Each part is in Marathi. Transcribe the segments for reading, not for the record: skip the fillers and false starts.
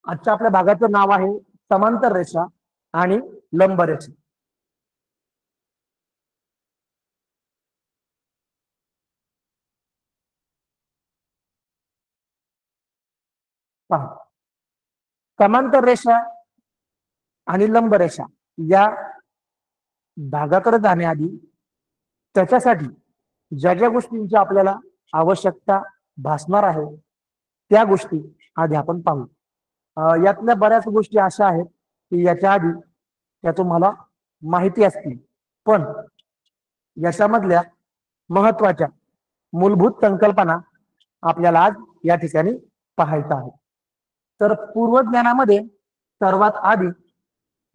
आजच्या आपल्या भागाचं नाव आहे समांतर रेषा आणि लंब रेषा. पहा, समांतर रेषा आणि लंब रेषा या भागाकडे जाण्याआधी त्याच्यासाठी ज्या ज्या गोष्टींची आपल्याला आवश्यकता भासणार आहे त्या गोष्टी आधी आपण पाहू. यातल्या बऱ्याच गोष्टी अशा आहेत की याच्या आधी त्या तुम्हाला माहिती असतील, पण याच्यामधल्या महत्वाच्या मूलभूत संकल्पना आपल्याला आज या ठिकाणी पाहायचं आहे. तर पूर्वज्ञानामध्ये सर्वात आधी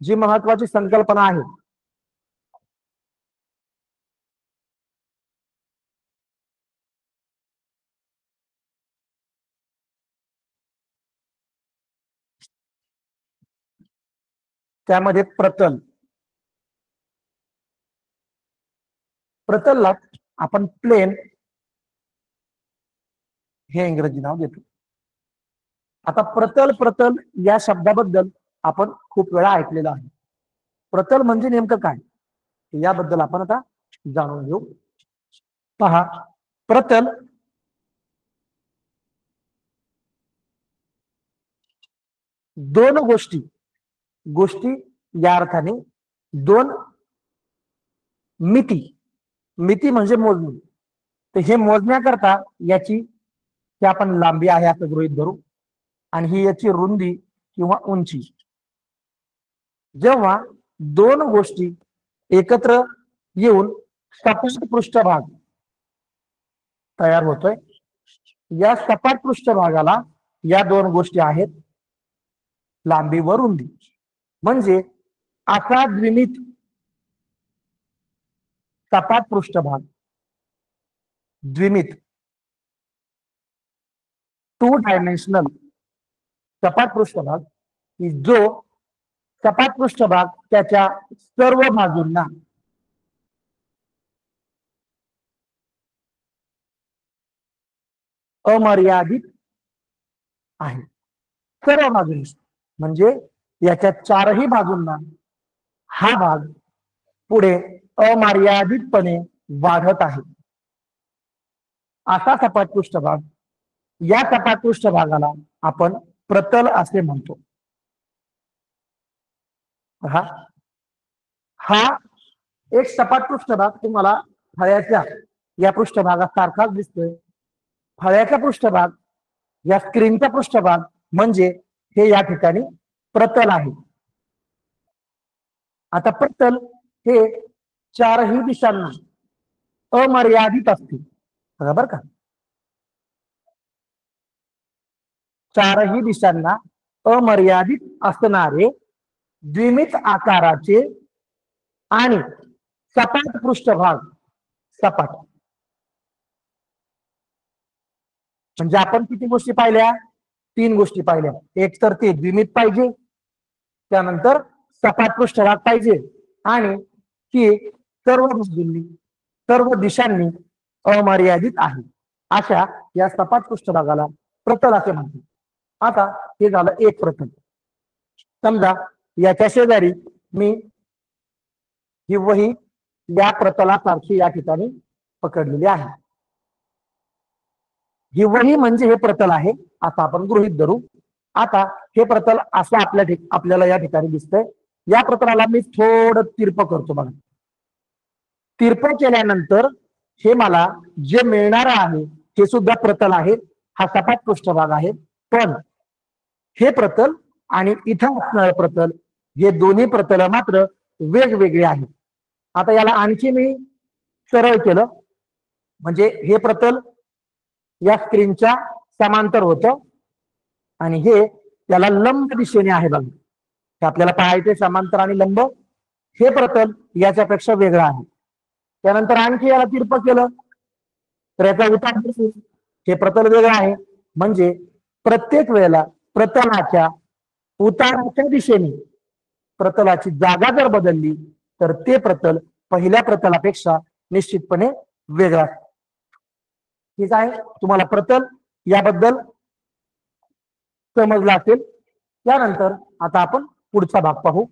जी महत्वाची संकल्पना आहे त्यामध्ये प्रतल. प्रतलला आपण प्लेन हे इंग्रजी नाव देतो. आता प्रतल प्रतल या शब्दाबद्दल आपण खूप वेळा ऐकलेलं आहे. प्रतल म्हणजे नेमकं काय याबद्दल आपण आता जाणून घेऊ. पहा, प्रतल दोन गोष्टी या अर्थाने दोन मिती म्हणजे मोजणी. तर हे मोजण्याकरता याची ही आपण लांबी आहे असं गृहीत धरू आणि ही याची रुंदी किंवा उंची. जेव्हा दोन गोष्टी एकत्र येऊन सपाट पृष्ठभाग तयार होतोय, या सपाट पृष्ठभागाला या दोन गोष्टी आहेत लांबी व रुंदी. म्हणजे असा द्विमित सपाट पृष्ठभाग, द्विमित 2 डायमेन्शनल सपाट पृष्ठभाग की जो सपाट पृष्ठभाग त्याच्या सर्व बाजूंना अमर्यादित आहे. सर्व बाजूंनी म्हणजे याच्या चारही बाजूंना हा भाग पुढे अमर्यादितपणे वाढत आहे. असा सपाट पृष्ठभाग, या सपाट पृष्ठभागाला आपण प्रतल असे म्हणतो. हा एक सपाट पृष्ठभाग तुम्हाला फळ्याच्या या पृष्ठभागासारखाच दिसतोय. फळ्याचा पृष्ठभाग या स्क्रीनचा पृष्ठभाग म्हणजे हे या ठिकाणी प्रतल आहे. आता प्रतल हे चारही दिशांना अमर्यादित असते, बरोबर का? चारही दिशांना अमर्यादित असणारे द्विमित आकाराचे आणि सपाट पृष्ठभाग. सपाट म्हणजे आपण किती गोष्टी पाहिल्या? 3 गोष्टी पाहिल्या. एक तर ते द्विमित पाहिजे, त्यानंतर सपाट पृष्ठभाग पाहिजे आणि ती सर्व बाजूंनी सर्व दिशांनी अमर्यादित आहे. अशा या सपाट पृष्ठभागाला प्रतल असे म्हणतात. आता हे झालं एक प्रतल. समजा याच्या शेजारी मी ही वही या प्रतलासारखी या ठिकाणी पकडलेली आहे. ही वही म्हणजे हे प्रतल आहे असं आपण गृहीत धरू. आता हे प्रतल असं आपल्याला या ठिकाणी दिसतंय. या प्रतलाला मी थोडं तिरप करतो बघा. तिरप केल्यानंतर हे मला जे मिळणार आहे हे सुद्धा प्रतल आहे. हा सपाट पृष्ठभाग आहे, पण हे प्रतल आणि इथं असणारं प्रतल हे दोन्ही प्रतल मात्र वेगवेगळे आहेत. आता याला आणखी मी सरळ केलं म्हणजे हे प्रतल या स्क्रीनच्या समांतर होतं आणि हे त्याला लंब दिशेने आहे बघा. आपल्याला पाहायचे समांतर आणि लंब. हे प्रतल याच्यापेक्षा वेगळं आहे. त्यानंतर आणखी याला तिरप केलं तर याचा उतार दिसेल. हे प्रतल वेगळं आहे म्हणजे प्रत्येक वेळेला प्रतलाच्या उताराच्या दिशेने प्रतलाची जागा जर बदलली तर ते प्रतल पहिल्या प्रतलापेक्षा निश्चितपणे वेगळं असतं. ठीक आहे, तुम्हाला प्रतल याबद्दल समजलं असेल. त्यानंतर आता आपण पुढचा भाग पाहू.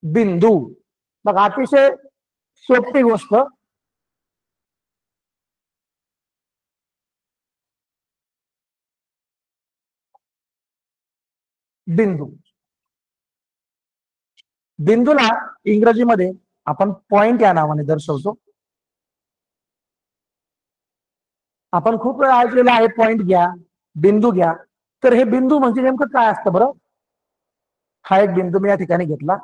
बिंदू. बघा अतिशय सोपी गोष्ट. बिंदू. बिंदूला इंग्रजीमध्ये आपण पॉइंट या नावाने दर्शवतो. आपण खूप वेळा ऐकलेलं आहे पॉइंट घ्या, बिंदू घ्या. तर हे बिंदू म्हणजे नेमकं काय असतं बरं? हा एक बिंदू मी या ठिकाणी घेतला.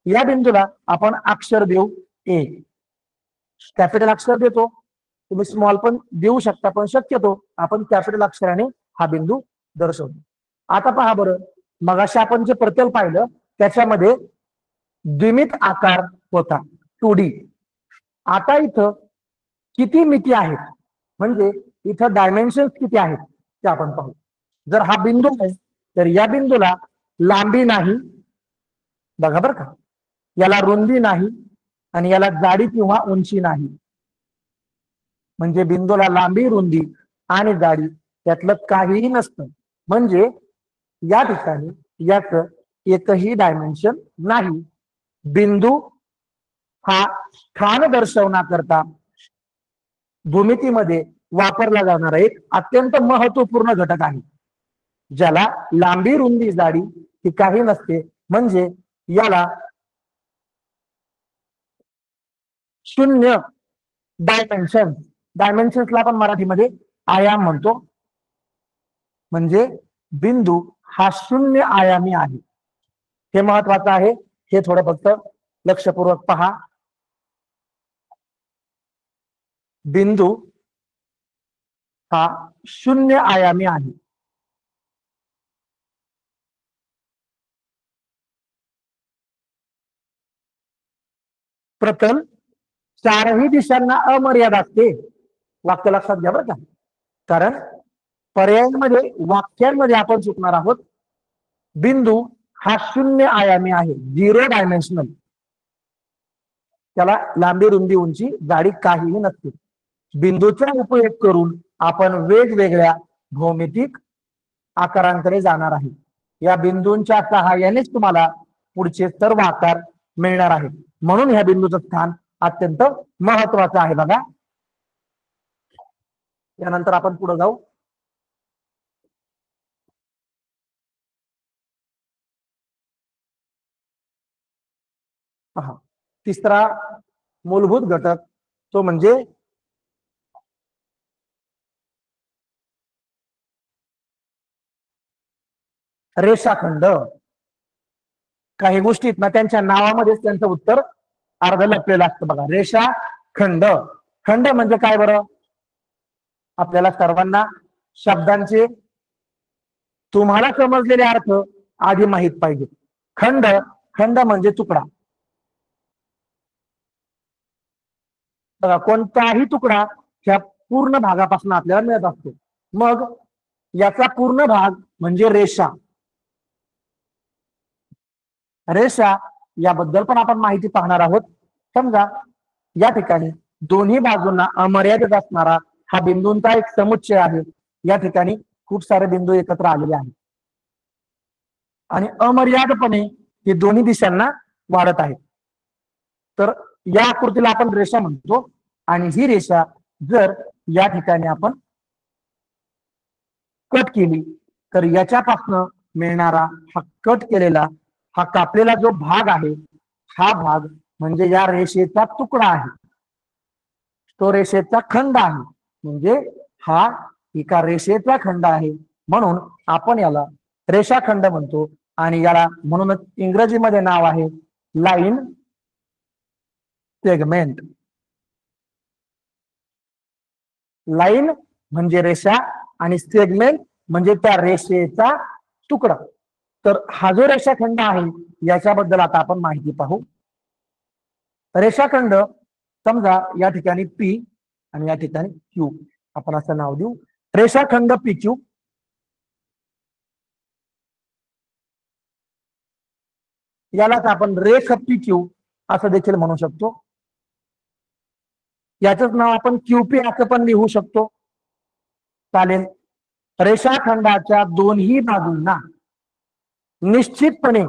या बिंदूला आपण अक्षर देऊ ए. कॅपिटल अक्षर देतो, तुम्ही स्मॉल पण देऊ शकता, पण शक्यतो आपण कॅपिटल अक्षराने हा बिंदू दर्शवतो. आता पहा बरं, मगाशी आपण जे प्रतल पाहिलं त्याच्यामध्ये द्विमित आकार होता, 2D. आता इथं किती मिती आहेत, म्हणजे इथं डायमेन्शन किती आहेत ते आपण पाहू. जर हा बिंदू आहे तर या बिंदूला लांबी नाही, बघा बरं का, याला रुंदी नाही आणि याला जाडी किंवा उंची नाही. म्हणजे बिंदूला लांबी, रुंदी आणि जाडी त्यातलं काहीही नसतं. म्हणजे या ठिकाणी याच एकही डायमेन्शन नाही. बिंदू हा स्थान दर्शवण्याकरता भूमितीमध्ये वापरला जाणारा एक अत्यंत महत्वपूर्ण घटक आहे, ज्याला लांबी, रुंदी, जाडी ही काही नसते. म्हणजे याला शून्य डायमेन्शन. डायमेन्शन्सला आपण मराठीमध्ये आयाम म्हणतो. म्हणजे बिंदू हा शून्य आयामी आहे. हे महत्वाचं आहे, हे थोडं फक्त लक्षपूर्वक पहा. बिंदू हा शून्य आयामी आहे. प्रतल चारही दिशांना अमर्याद असते. वाक्य लक्षात घ्या बरं का, कारण पर्यायांमध्ये वाक्यांमध्ये आपण चुकणार आहोत. बिंदू हा शून्य आयामी आहे, 0 डायमेन्शनल. त्याला लांबी, रुंदी, उंची, जाडी काहीही नसते. बिंदूचा उपयोग करून आपण वेगवेगळ्या भौमितिक आकारांकडे जाणार आहे. या बिंदूंच्या सहाय्यानेच तुम्हाला पुढचे सर्व आकार मिळणार आहेत. म्हणून ह्या बिंदूचं स्थान अत्यंत महत्वाचं आहे. बघा, त्यानंतर आपण पुढे जाऊ. पहा, तिसरा मूलभूत घटक तो म्हणजे रेषाखंड. काही गोष्टीत ना त्यांच्या नावामध्येच त्यांचं उत्तर अर्ध लपलेलं असतं. बघा, रेषाखंड. खंड म्हणजे काय बरं? आपल्याला सर्वांना शब्दांचे तुम्हाला समजलेले अर्थ आधी माहित पाहिजे. खंड, खंड म्हणजे तुकडा. बघा, कोणताही तुकडा ह्या पूर्ण भागापासून आपल्याला मिळत असतो. मग याचा पूर्ण भाग म्हणजे रेषा. रेषा याबद्दल पण आपण माहिती पाहणार आहोत. समजा या ठिकाणी दोन्ही बाजूंना अमर्यादित असणारा हा बिंदूंचा एक समुच्चय आहे. या ठिकाणी खूप सारे बिंदू एकत्र आलेले आहेत आणि अमर्यादपणे हे दोन्ही दिशांना वाढत आहेत. तर या आकृतीला आपण रेषा म्हणतो. आणि ही रेषा जर या ठिकाणी आपण कट केली तर याच्यापासून मिळणारा हा कट केलेला, हा कापलेला जो भाग आहे, हा भाग म्हणजे या रेषेचा तुकडा आहे, तो रेषेचा खंड आहे. म्हणजे हा एका रेषेचा खंड आहे. म्हणून आपण याला रेषाखंड म्हणतो. आणि याला म्हणूनच इंग्रजीमध्ये नाव आहे लाईन सेगमेंट. लाईन म्हणजे रेषा आणि सेगमेंट म्हणजे त्या रेषेचा तुकडा. तर हा जो रेषाखंड आहे याच्याबद्दल आता आपण माहिती पाहू. रेषाखंड समजा या ठिकाणी पी आणि या ठिकाणी क्यू, आपण असं नाव देऊ रेषाखंड पी क्यू. यालाच आपण रेख पी क्यू असं देखील म्हणू शकतो. याचंच नाव आपण क्यूपी असं पण लिहू शकतो, चालेल. रेषाखंडाच्या दोन्ही बाजूंना निश्चितपणे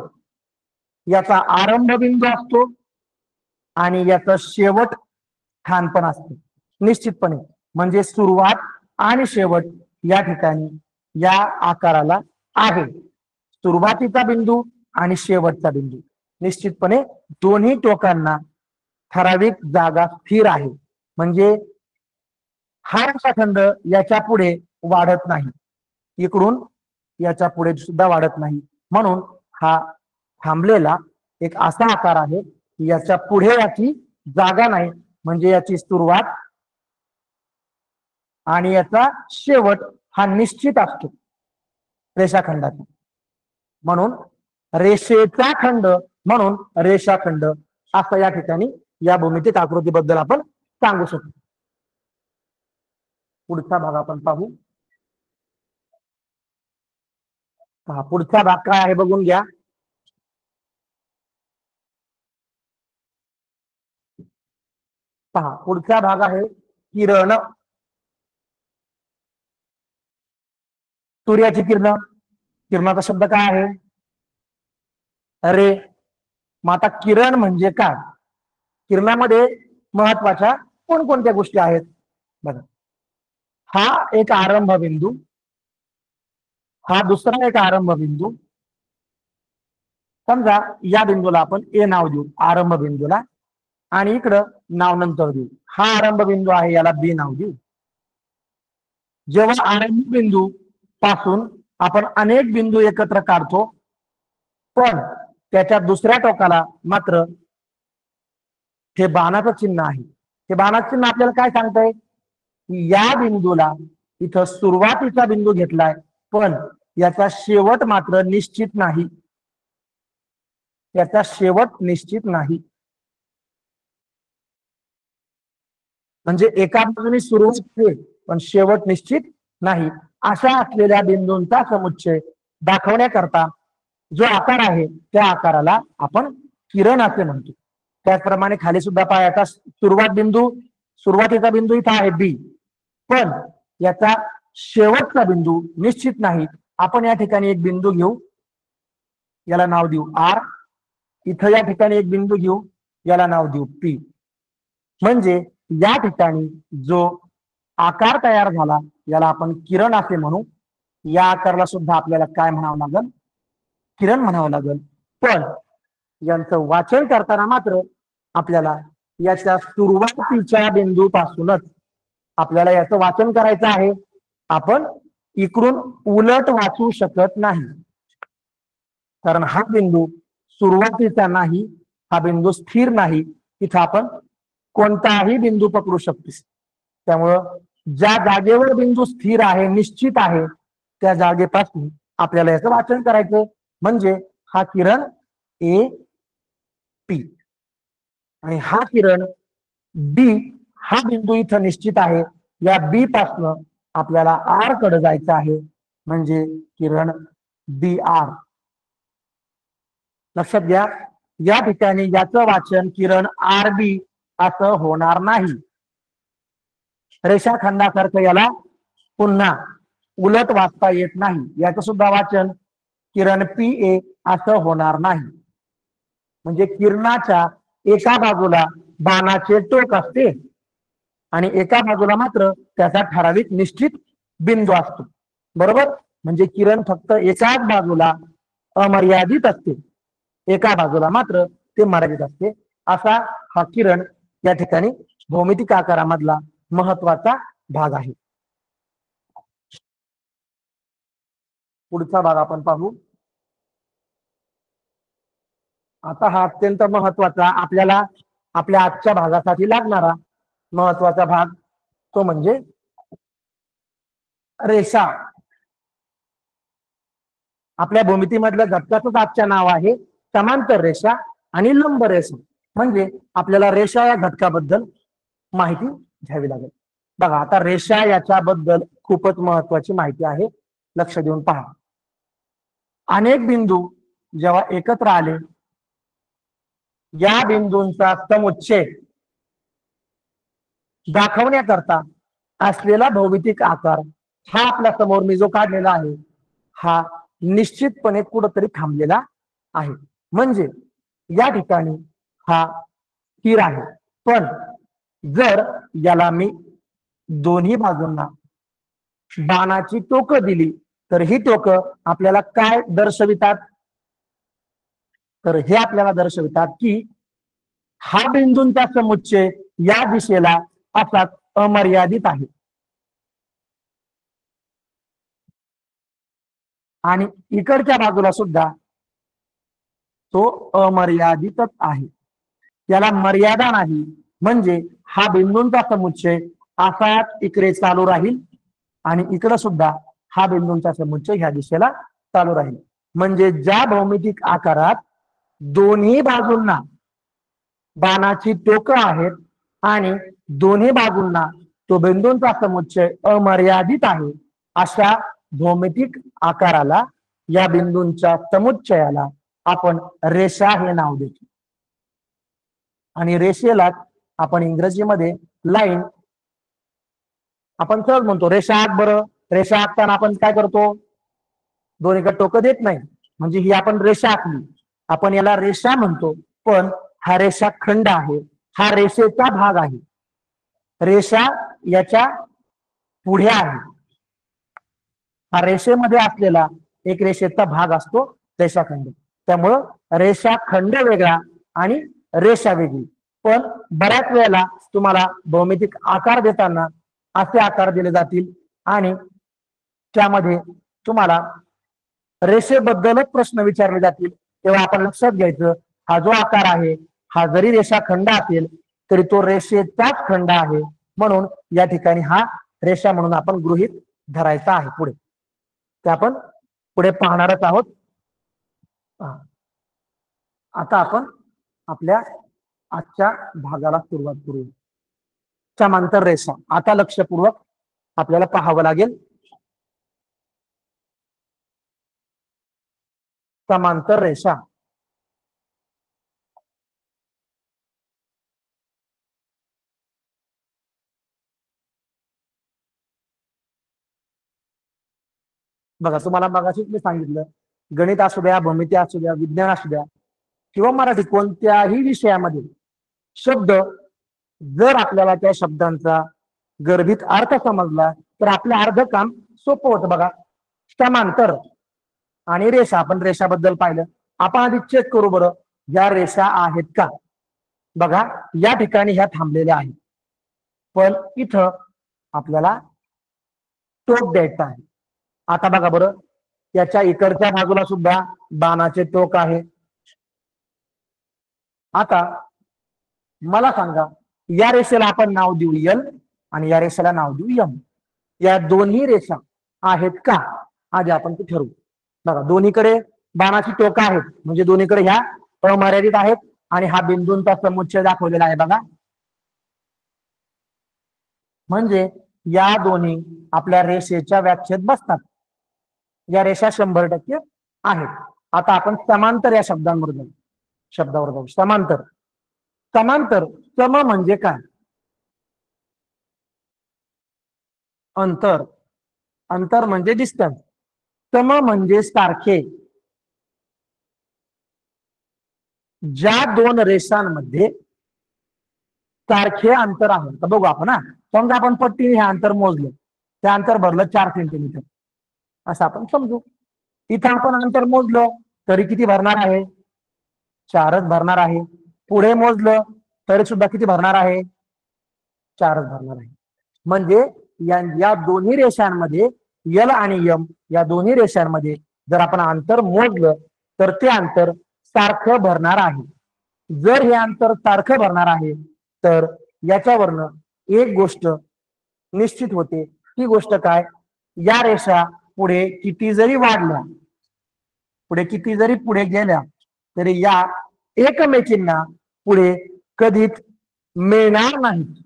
याचा आरंभ बिंदू असतो आणि याचा शेवट स्थान पण असते निश्चितपणे. म्हणजे सुरुवात आणि शेवट या ठिकाणी या आकाराला आहे. सुरुवातीचा बिंदू आणि शेवटचा बिंदू निश्चितपणे दोन्ही टोकांना ठराविक जागा स्थिर आहे. म्हणजे हा रेषाखंड याच्या पुढे वाढत नाही, इकडून याच्या पुढे सुद्धा वाढत नाही. म्हणून हा थांबलेला एक असा आकार आहे की याच्या पुढे याची जागा नाही. म्हणजे याची सुरुवात आणि याचा शेवट हा निश्चित असतो रेषाखंडाचा. म्हणून रेषेचा खंड म्हणून रेषाखंड असं या ठिकाणी या भूमितीक आकृतीबद्दल आपण सांगू शकतो. पुढचा भाग आपण पाहू. पुढचा भाग काय आहे बघून घ्या. पहा, पुढचा भाग आहे किरण. सूर्याची किरण. किरणाचा शब्द काय आहे? रे. मग आता किरण म्हणजे काय? किरणामध्ये महत्वाच्या कोणकोणत्या गोष्टी आहेत बघा. हा एक आरंभ बिंदू, हा दुसरा एक आरंभ बिंदू. समजा या बिंदूला आपण ए नाव देऊ, आरंभ बिंदूला, आणि इकडं नाव नंतर देऊ. हा आरंभ बिंदू आहे, याला बी नाव देऊ. जेव्हा आरंभ बिंदू पासून आपण अनेक बिंदू एकत्र काढतो, पण त्याच्या दुसऱ्या टोकाला मात्र हे बाणाचं चिन्ह आहे. हे बाणाचं चिन्ह आपल्याला काय सांगतंय की या बिंदूला इथं सुरुवातीचा बिंदू घेतलाय, पण याचा शेवट मात्र निश्चित नाही. याचा शेवट निश्चित नाही. म्हणजे एका बाजूने सुरुवात होते पण शेवट निश्चित नाही. अशा असलेल्या बिंदूंचा समुच्चय दाखवण्याकरता जो आकार आहे त्या आकाराला आपण किरण असे म्हणतो. त्याचप्रमाणे खाली सुद्धा पहा, याचा सुरुवातीचा बिंदू इथं आहे बी, पण याचा शेवटचा बिंदू निश्चित नाही. आपण या ठिकाणी एक बिंदू घेऊ, याला नाव देऊ आर. इथं या ठिकाणी एक बिंदू घेऊ, याला नाव देऊ पी. म्हणजे या ठिकाणी जो आकार तयार झाला याला आपण किरण असे म्हणू. या आकाराला सुद्धा आपल्याला काय म्हणावं लागेल? किरण म्हणावं लागेल. पण यांचं वाचन करताना मात्र आपल्याला याच्या सुरुवातीच्या बिंदूपासूनच आपल्याला याचं वाचन करायचं आहे. आपण इकडून उलट वाचू शकत नाही, कारण हा बिंदू सुरुवातीचा नाही, हा बिंदू स्थिर नाही. इथं आपण कोणताही बिंदू पकडू शकतोस. त्यामुळं ज्या जागेवर बिंदू स्थिर आहे, निश्चित आहे, त्या जागेपासून आपल्याला याचं वाचन करायचं. म्हणजे हा किरण ए पी आणि हा किरण बी. हा बिंदू इथं निश्चित आहे. या बी पासून आपल्याला आर कडे जायचं आहे, म्हणजे किरण बी आर. लक्षात घ्या, या ठिकाणी याचं वाचन किरण आर बी असं होणार नाही. रेषाखंडासारखं याला पुन्हा उलट वाचता येत नाही. याचं सुद्धा वाचन किरण पी ए असं होणार नाही. म्हणजे किरणाच्या एका बाजूला बाणाचे टोक असते आणि एका बाजूला मात्र त्याचा ठराविक निश्चित बिंदू असतो, बरोबर. म्हणजे किरण फक्त एकाच बाजूला अमर्यादित असते, एका बाजूला मात्र ते मर्यादित असते. असा हा किरण या ठिकाणी भौमितिक आकारामधला महत्वाचा भाग आहे. पुढचा भाग आपण पाहू. आता हा अत्यंत महत्वाचा, आपल्याला आपल्या आजच्या भागासाठी लागणारा महत्वाचा भाग, तो म्हणजे रेषा. आपल्या भूमितीमधल्या घटकाचंच आजच्या नाव आहे समांतर रेषा आणि लंब रेषा. म्हणजे आपल्याला रेषा या घटकाबद्दल माहिती घ्यावी लागेल. बघा, आता रेषा याच्याबद्दल खूपच महत्वाची माहिती आहे, लक्ष देऊन पहा. अनेक बिंदू जेव्हा एकत्र आले, या बिंदूंचा समुच्चय दाखवण्याकरता असलेला भौमितिक आकार हा आपल्या समोर मी जो काढलेला आहे हा निश्चितपणे कुठंतरी थांबलेला आहे, म्हणजे या ठिकाणी हा स्थिर आहे. पण जर याला मी दोन्ही बाजूंना बाणाची टोकं दिली तर ही टोकं आपल्याला काय दर्शवितात, तर हे आपल्याला दर्शवितात की हा बिंदूंचा समुच्चय या दिशेला असाच अमर्यादित आहे आणि इकडच्या बाजूला सुद्धा तो अमर्यादितच आहे. याला मर्यादा नाही, म्हणजे हा बिंदूंचा समुच्चय असाच इकडे चालू राहील आणि इकडे सुद्धा हा बिंदूंचा समुच्चय ह्या दिशेला चालू राहील. म्हणजे ज्या भौमितिक आकारात दोन्ही बाजूंना बाणाची टोकं आहेत आणि दोन्ही बाजूंना तो बिंदूंचा समुच्चय अमर्यादित आहे, अशा भौमितिक आकाराला, या बिंदूंच्या समुच्चयाला आपण रेषा हे नाव देतो. आणि रेषेला आपण इंग्रजीमध्ये लाईन आपण सहज म्हणतो. रेषा आख बरं. रेषा आखताना आपण काय करतो, दोन्हीकडे टोकं देत नाही, म्हणजे ही आपण रेषा आखली, आपण याला रेषा म्हणतो. पण हा रेषा खंड आहे, हा रेषेचा भाग आहे. रेषा याच्या पुढे आहे. हा रेषेमध्ये असलेला एक रेषेचा भाग असतो रेषाखंड. त्यामुळं रेषाखंड वेगळा आणि रेषा वेगळी. पण बऱ्याच वेळेला तुम्हाला भौमितिक आकार देताना असे आकार दिले जातील आणि त्यामध्ये तुम्हाला रेषेबद्दलच प्रश्न विचारले जातील. तेव्हा आपण लक्षात घ्यायचं, हा जो आकार आहे हा जरी रेषाखंड असेल तरी तो रेषेचाच खंड आहे, म्हणून या ठिकाणी हा रेषा म्हणून आपण गृहीत धरायचा आहे. पुढे ते आपण पुढे पाहणारच आहोत. आता आपण आपल्या आजच्या भागाला सुरुवात करूया. समांतर रेषा आता लक्षपूर्वक आपल्याला पाहावं लागेल. समांतर रेषा बघा, तुम्हाला मगाशीच मी सांगितलं, गणित असू द्या, भूमिती असू द्या, विज्ञान असू द्या किंवा मराठी, कोणत्याही विषयामध्ये शब्द जर आपल्याला त्या शब्दांचा गर्भित अर्थ समजला तर आपलं अर्ध काम सोपं होतं. बघा, समांतर आणि रेषा, आपण रेषाबद्दल पाहिलं. आपण आधी चेक करू बरं, या रेषा आहेत का. बघा, या ठिकाणी ह्या थांबलेल्या आहेत, पण इथं आपल्याला टोक द्यायचं आहे. आता बघा बरं, याच्या इकडच्या बाजूला सुद्धा बाणाचे टोक आहे. आता मला सांगा, या रेषेला आपण नाव देऊ एल आणि या रेषेला नाव देऊ एम. या दोन्ही रेषा आहेत का, आधी आपण ते ठरवू. बघा, दोन्हीकडे बाणाची टोक आहेत, म्हणजे दोन्हीकडे ह्या अमर्यादित आहेत आणि हा बिंदूंचा समुच्चय दाखवलेला आहे. बघा, म्हणजे या दोन्ही आपल्या रेषेच्या व्याख्येत बसतात. या रेषा 100% आहेत. आता आपण समांतर या शब्दावर जाऊ. समांतर. समांतर, सम म्हणजे काय, अंतर. अंतर म्हणजे डिस्टन्स. सम म्हणजे सारखे. ज्या दोन रेषांमध्ये सारखे अंतर आहे, तर बघू आपण. समजा आपण पट्टीने हे अंतर मोजलं, ते अंतर भरलं 4 सेंटीमीटर असं आपण समजू. इथं आपण अंतर मोजलं तरी किती भरणार आहे, 4च भरणार आहे. पुढे मोजलं तरी सुद्धा किती भरणार आहे, 4च भरणार आहे. म्हणजे या दोन्ही रेषांमध्ये यल आणि यम या दोन्ही रेषांमध्ये जर आपण अंतर मोजलं तर ते अंतर सारखं भरणार आहे. जर हे अंतर सारखं भरणार आहे तर याच्यावरनं एक गोष्ट निश्चित होते. ती गोष्ट काय, या रेषा पुढे किती जरी वाढल्या, पुढे किती जरी पुढे गेल्या तरी या एकमेकींना पुढे कधीच मिळणार नाहीत.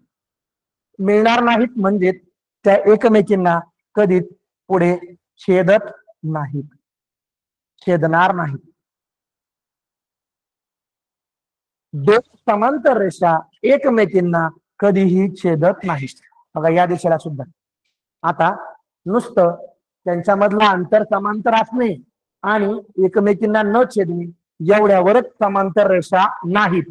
मिळणार नाहीत म्हणजे त्या एकमेकींना कधीच पुढे छेदत नाहीत, छेदणार नाहीत. दोन समांतर रेषा एकमेकींना कधीही छेदत नाहीत. बघा, या दिशेला सुद्धा. आता नुसतं त्यांच्यामधलं अंतर समांतर असणे आणि एकमेकींना न छेदणे एवढ्यावरच समांतर रेषा नाहीत.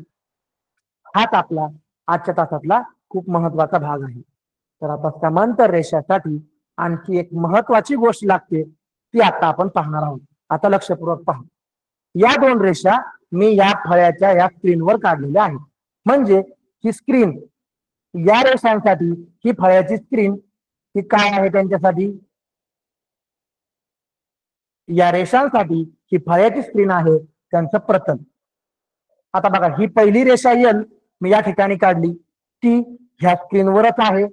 हाच आपला आजच्या तासातला खूप महत्वाचा भाग आहे. तर आता समांतर रेषासाठी आणखी एक महत्वाची गोष्ट लागते, ती आता आपण पाहणार आहोत. आता लक्षपूर्वक पहा. या दोन रेषा मी या फळ्याच्या या स्क्रीनवर काढलेल्या आहेत. म्हणजे ही स्क्रीन या रेषांसाठी, ही फळ्याची स्क्रीन ही काय आहे त्यांच्यासाठी, या रेषांसाठी ही फळ्याची स्क्रीन आहे त्यांचं प्रतल. आता बघा, ही पहिली रेषा यल मी या ठिकाणी काढली, ती ह्या स्क्रीनवरच आहे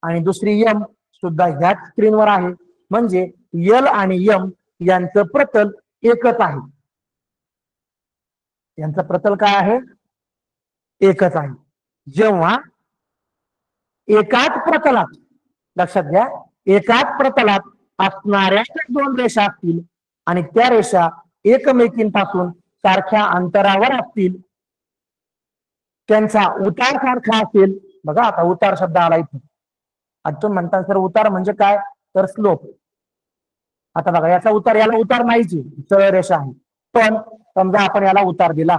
आणि दुसरी यम सुद्धा ह्याच स्क्रीनवर आहे. म्हणजे यल आणि यम यांचं प्रतल एकच आहे. यांचं प्रतल काय आहे, एकच आहे. जेव्हा एकाच प्रतलात, लक्षात घ्या, एकाच प्रतलात असणाऱ्या दोन रेषा असतील आणि त्या रेषा एकमेकींपासून सारख्या अंतरावर असतील, त्यांचा उतार सारखा असेल. बघा आता उतार शब्द आला इथे. आता तुम्ही म्हणता सर उतार म्हणजे काय, तर स्लोप. आता बघा याचा उतार, याला उतार नाहीच, सरळ रेषा आहे. पण समजा आपण याला उतार दिला,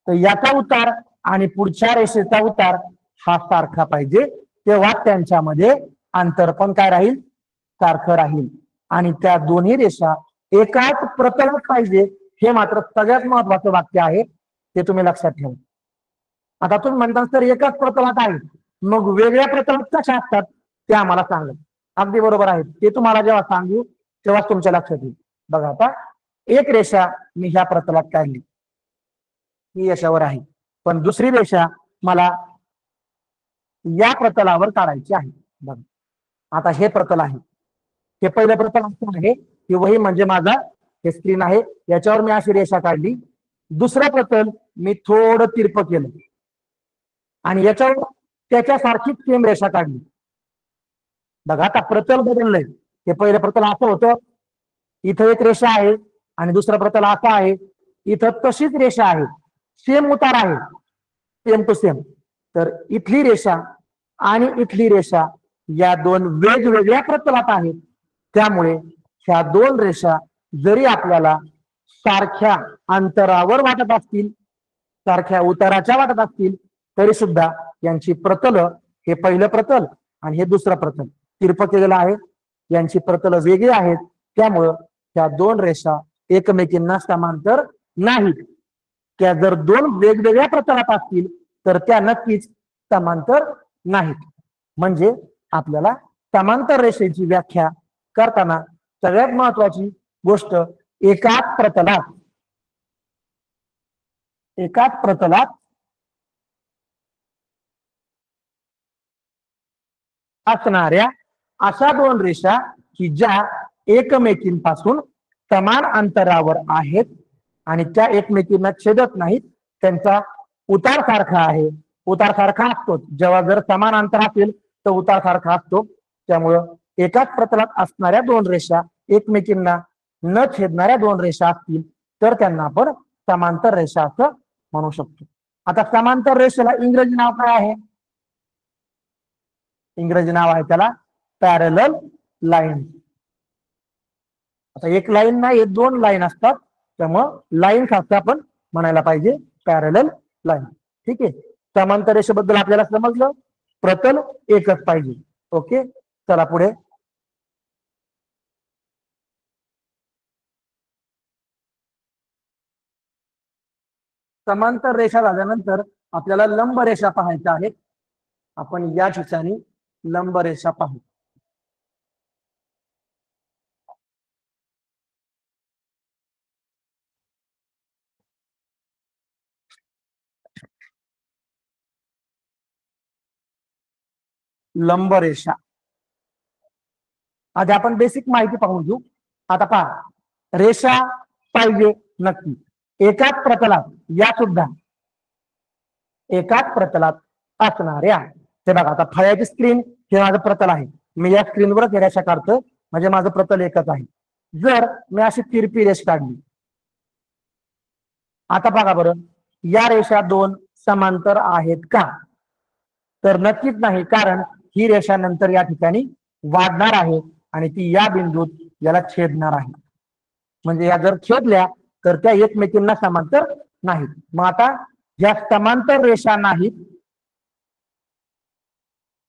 तर याचा उतार आणि पुढच्या रेषेचा उतार हा सारखा पाहिजे, तेव्हा त्यांच्यामध्ये अंतर पण काय राहील, सारखं राहील. आणि त्या दोन्ही रेषा एकाच प्रतलात पाहिजे, हे मात्र सगळ्यात महत्वाचं वाक्य आहे, ते तुम्ही लक्षात ठेवा. आता तुम्ही म्हणता सर एकाच प्रतलात आहे, मग वेगळ्या प्रतलात कशा असतात ते आम्हाला सांगा. अगदी बरोबर आहे, ते तुम्हाला जेव्हा सांगू तेव्हा तुमच्या लक्षात येईल. बघा आता एक रेषा मी ह्या प्रतलात काढली, ही याच्यावर आहे, पण दुसरी रेषा मला या प्रतलावर काढायची आहे. बघा आता हे प्रतल आहे, हे पहिलं प्रतल असं आहे की वही म्हणजे माझा हे स्क्रीन आहे, याच्यावर मी अशी रेषा काढली. दुसरं प्रतल मी थोडं तिरप केलं आणि याच्यावर त्याच्यासारखीच सेम रेषा काढली. बघा आता प्रतल बदललंय. हे पहिलं प्रतल असं होतं, इथं एक रेषा आहे आणि दुसरं प्रतल असं आहे, इथं तशीच रेषा आहे, सेम उतार आहे, सेम टू सेम. तर इथली रेषा आणि इथली रेषा या दोन वेगवेगळ्या प्रतलात आहेत. त्यामुळे ह्या दोन रेषा जरी आपल्याला सारख्या अंतरावर वाटत असतील, सारख्या उताराच्या वाटत असतील, तरी सुद्धा यांची प्रतल, हे पहिलं प्रतल आणि हे दुसरं प्रतल तिरप केलेलं आहे, यांची प्रतल वेगळी आहेत. त्यामुळं त्या दोन रेषा एकमेकींना समांतर नाहीत. त्या जर दोन वेगवेगळ्या प्रतलात असतील तर त्या नक्कीच समांतर नाहीत. म्हणजे आपल्याला समांतर रेषेची व्याख्या करताना सगळ्यात महत्वाची गोष्ट, एकाच प्रतलात असणाऱ्या अशा दोन रेषा की ज्या एकमेकींपासून समान अंतरावर आहेत आणि त्या एकमेकींना छेदत नाहीत, त्यांचा उतार सारखा आहे. उतार सारखा असतो, जेव्हा जर समान अंतर असेल तर उतार सारखा असतो. त्यामुळं एकाच प्रतलात असणाऱ्या दोन रेषा एकमेकींना न छेदणाऱ्या दोन रेषा असतील तर त्यांना आपण समांतर रेषा असं म्हणू शकतो. आता समांतर रेषेला इंग्रजी नाव काय आहे, इंग्रजी नाव आहे त्याला पॅरलल लाईन. आता एक लाईन नाही, दोन लाईन असतात, त्यामुळं लाईन असं आपण म्हणायला पाहिजे, पॅरलल लाईन. ठीक आहे, समांतर रेषेबद्दल आपल्याला समजलं, प्रतल एकच पाहिजे. ओके, चला पुढे. समांतर रेषा झाल्यानंतर आपल्याला लंब रेषा पाहायच्या आहेत. आपण या ठिकाणी लंब रेषा पाहू. लंब रेषा आधी आपण बेसिक माहिती पाहून घेऊ. आता पहा, रेषा पाहिजे नक्की एकाच प्रतलात, या सुद्धा एकाच प्रतलात असणाऱ्या. ते बघा आता फळ्याची स्क्रीन हे माझं प्रतल आहे, मी या स्क्रीनवरच रेषा काढतो, म्हणजे माझं प्रतल एकच आहे. जर मी अशी तिरपी रेष काढली, आता बघा बरं, या रेषा दोन समांतर आहेत का, तर नक्कीच नाही, कारण ही रेषा नंतर या ठिकाणी वाढणार आहे आणि ती या बिंदूत याला छेदणार आहे. म्हणजे या जर छेदल्या तर त्या एकमेकींना समांतर नाहीत. मग आता ज्या समांतर रेषा नाहीत,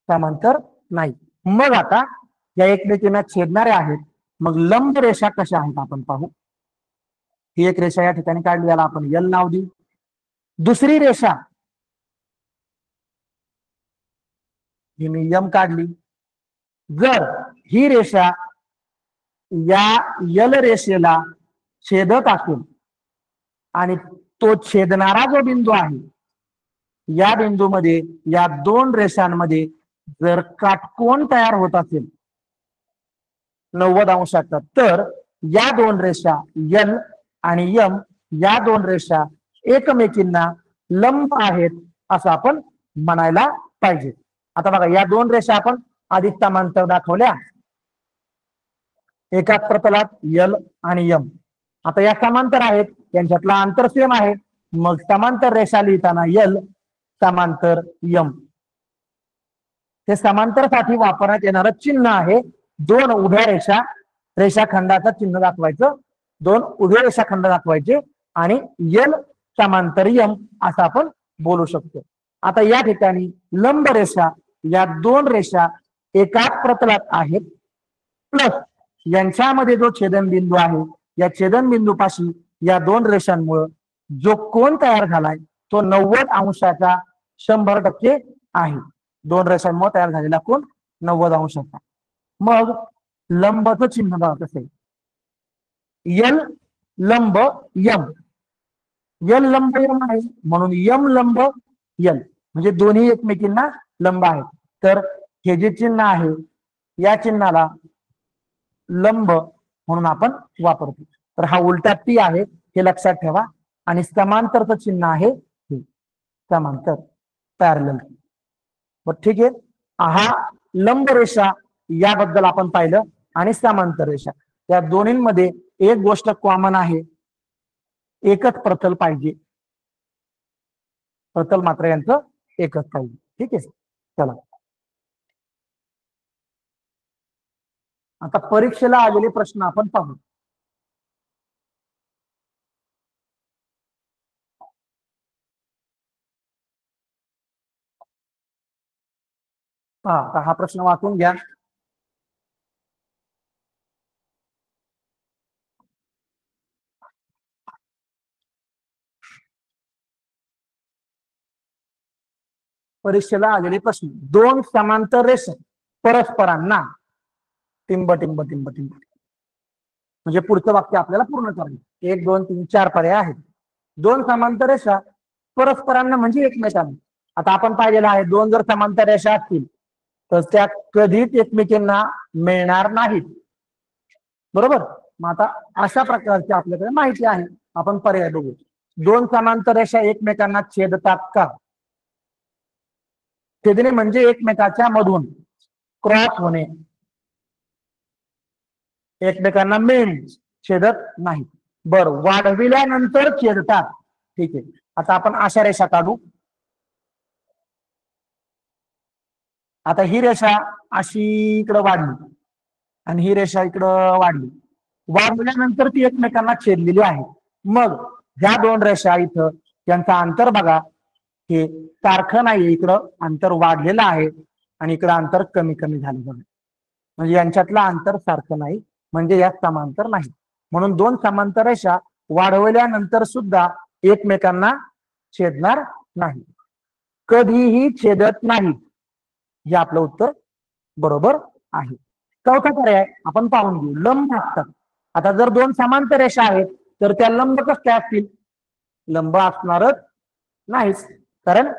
समांतर नाही, मग आता या एकमेकींना छेदणाऱ्या आहेत. मग लंब रेषा कशा आहेत आपण पाहू. ही एक रेषा या ठिकाणी काढली, याला आपण यल नाव देऊ. दुसरी रेषा ही मी यम काढली. जर ही रेषा या यल रेषेला छेदत असेल आणि तो छेदणारा जो बिंदू आहे, या बिंदूमध्ये या दोन रेषांमध्ये जर काटकोन तयार होत असेल 90 अंशाचा, तर या दोन रेषा यल आणि यम या दोन रेषा एकमेकींना लंब आहेत असं आपण म्हणायला पाहिजे. आता बघा, या दोन रेषा आपण आधी समांतर दाखवल्या एकाच प्रतलात यल आणि यम. आता या समांतर आहेत, यांच्यातला अंतर सेम आहे. मग समांतर रेषा लिहिताना यल समांतर यम. हे समांतर साठी वापरण्यात येणारं चिन्ह आहे. दोन उभ्या रेषा, रेषाखंडाचं चिन्ह दाखवायचं, दोन उभे रेषाखंड दाखवायचे आणि यल समांतर यम असं आपण बोलू शकतो. आता या ठिकाणी लंब रेषा, या दोन रेषा एकाच प्रतलात आहेत, प्लस यांच्यामध्ये जो छेदनबिंदू आहे, या छेदनबिंदूपाशी या दोन रेषांमुळे जो कोन तयार झालाय तो 90 अंशाचा 100% आहे. दोन रेषांमुळे तयार झालेला कोन 90 अंशाचा. मग लंबचं चिन्ह बघा कसं आहे, यल लंब यम. यल लंब यम आहे म्हणून यम लंब यल, म्हणजे दोन्ही एकमेकींना लंब आहेत. तर हे जे चिन्ह आहे या चिन्हाला लंब म्हणून आपण वापरतो. तर हा उलटा टी आहे हे लक्षात ठेवा. आणि समांतरचं चिन्ह आहे हे समांतर, पॅरलल. बरं ठीक आहे, हा लंब रेषा याबद्दल आपण पाहिलं. आणि समांतर रेषा, या दोन्हींमध्ये एक गोष्ट कॉमन आहे, एकच प्रतल पाहिजे. प्रतल मात्र यांचं एकच पाहिजे. ठीक आहे, चला आता परीक्षेला आलेले प्रश्न आपण पाहू. हा प्रश्न वाचून घ्या. परीक्षेला आलेले प्रश्न, दोन समांतर रेषा परस्परांना टिंब टिंब टिंब टिंब, म्हणजे पुढचं वाक्य आपल्याला पूर्ण करायचं. 1 2 3 4 पर्याय आहेत. दोन समांतर रेषा परस्परांना म्हणजे एकमेकांना. आता आपण पाहिलेलं आहे, दोन जर समांतर रेषा असतील तर त्या कधीच एकमेकांना मिळणार नाहीत, बरोबर. मग आता अशा प्रकारची आपल्याकडे माहिती आहे, आपण पर्याय बघू. दोन समांतर रेषा एकमेकांना छेदतात का? छेदणे म्हणजे एकमेकाच्या मधून क्रॉस होणे, एकमेकांना मिळणे, छेदत नाही. बर, वाढविल्यानंतर छेदतात. ठीक आहे, आता आपण अशा रेषा काढू. आता ही रेषा अशी इकडं वाढली आणि ही रेषा इकडं वाढली. वाढवल्यानंतर ती एकमेकांना छेदलेली आहे. मग ह्या दोन रेषा इथं त्यांचं अंतर बघा, हे सारखं नाही, इकडं अंतर वाढलेलं आहे आणि इकडं अंतर कमी कमी झालेलं आहे. म्हणजे यांच्यातलं अंतर सारखं नाही, म्हणजे यात समांतर नाही. म्हणून दोन समांतर रेषा वाढवल्यानंतर सुद्धा एकमेकांना छेदणार नाही, कधीही छेदत नाही. हे आपलं उत्तर बरोबर आहे. चौथा पर्याय आपण पाहून घेऊ, लंब असतात. आता जर दोन समांतर रेषा आहेत तर त्या लंब कशा असतील? लंब असणारच नाहीच, कारण